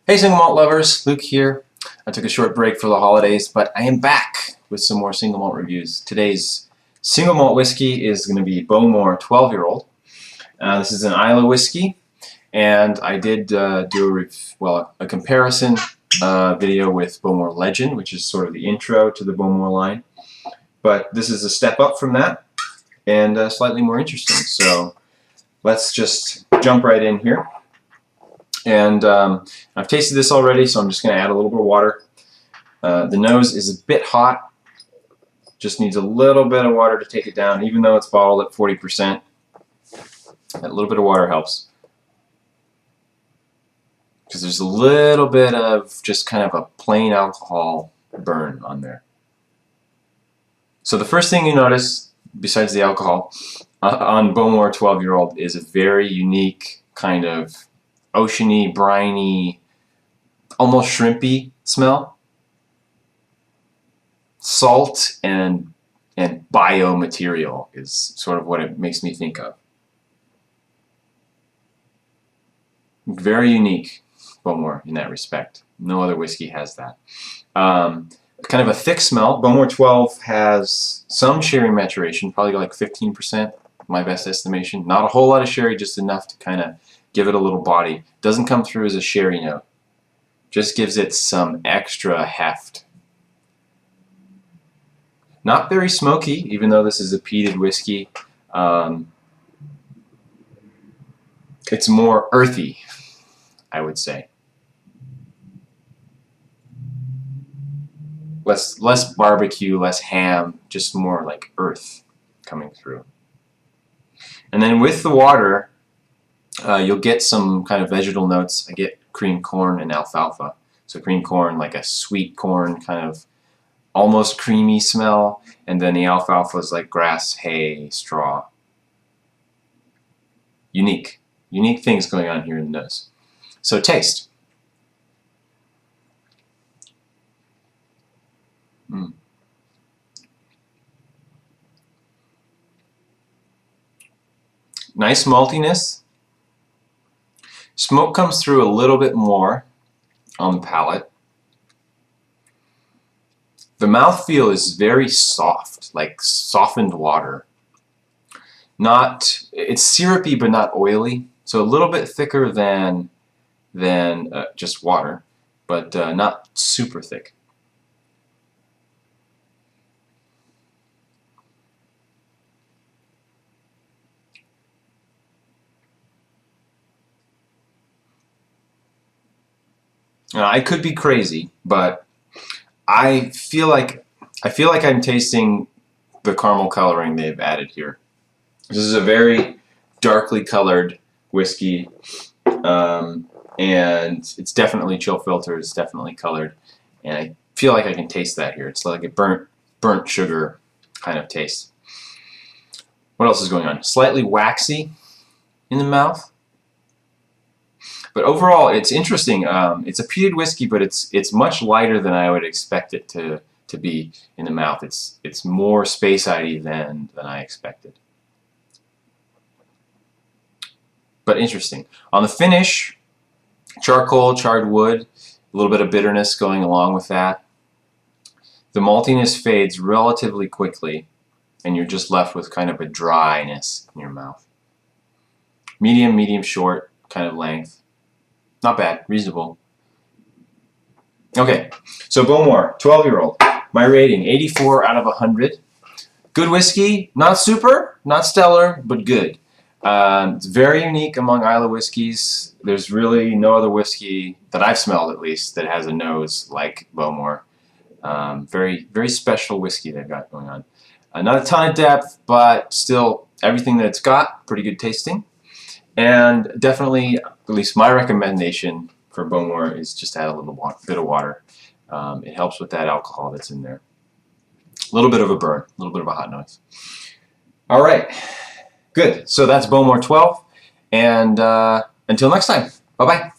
Hey single malt lovers, Luke here. I took a short break for the holidays, but I am back with some more single malt reviews. Today's single malt whiskey is going to be Bowmore 12-year-old. This is an Islay whiskey, and I did do a comparison video with Bowmore Legend, which is sort of the intro to the Bowmore line. But this is a step up from that and slightly more interesting. So let's just jump right in here. And I've tasted this already, so I'm just going to add a little bit of water. The nose is a bit hot. Just needs a little bit of water to take it down, even though it's bottled at 40%. That little bit of water helps. Because there's a little bit of just kind of a plain alcohol burn on there. So the first thing you notice, besides the alcohol, on Bowmore 12-year-old is a very unique kind of oceany, briny, almost shrimpy smell. Salt and biomaterial is sort of what it makes me think of. Very unique, Bowmore, in that respect. No other whiskey has that. Kind of a thick smell. Bowmore 12 has some sherry maturation, probably like 15%, my best estimation. Not a whole lot of sherry, just enough to kind of give it a little body. Doesn't come through as a sherry note. Just gives it some extra heft. Not very smoky, even though this is a peated whiskey. It's more earthy, I would say. Less barbecue, less ham, just more like earth coming through. And then with the water, you'll get some kind of vegetal notes. I get cream corn and alfalfa. So cream corn, like a sweet corn, kind of almost creamy smell, and then the alfalfa is like grass, hay, straw. Unique things going on here in the nose. So taste. Nice maltiness. Smoke comes through a little bit more on the palate. The mouthfeel is very soft, like softened water. It's syrupy but not oily, so a little bit thicker than just water, but not super thick. I could be crazy, but I feel like I'm tasting the caramel coloring they've added here. This is a very darkly colored whiskey, and it's definitely chill filtered. It's definitely colored, and I feel like I can taste that here. It's like a burnt sugar kind of taste. What else is going on? Slightly waxy in the mouth. But overall, it's interesting. It's a peated whiskey, but it's much lighter than I would expect it to be in the mouth. It's more space-idy than I expected. But interesting. On the finish, charcoal, charred wood, a little bit of bitterness going along with that. The maltiness fades relatively quickly, and you're just left with kind of a dryness in your mouth. Medium short kind of length. Not bad, reasonable. Okay, so Bowmore, 12-year-old. My rating, 84 out of 100. Good whiskey, not super, not stellar, but good. It's very unique among Islay whiskeys. There's really no other whiskey that I've smelled, at least, that has a nose like Bowmore. Very special whiskey they've got going on. Not a ton of depth, but still everything that it's got, pretty good tasting. And definitely, at least my recommendation for Bowmore is just add a little bit of water. It helps with that alcohol that's in there. A little bit of a burn, a little bit of a hot nose. All right, good. So that's Bowmore 12. And until next time, bye-bye.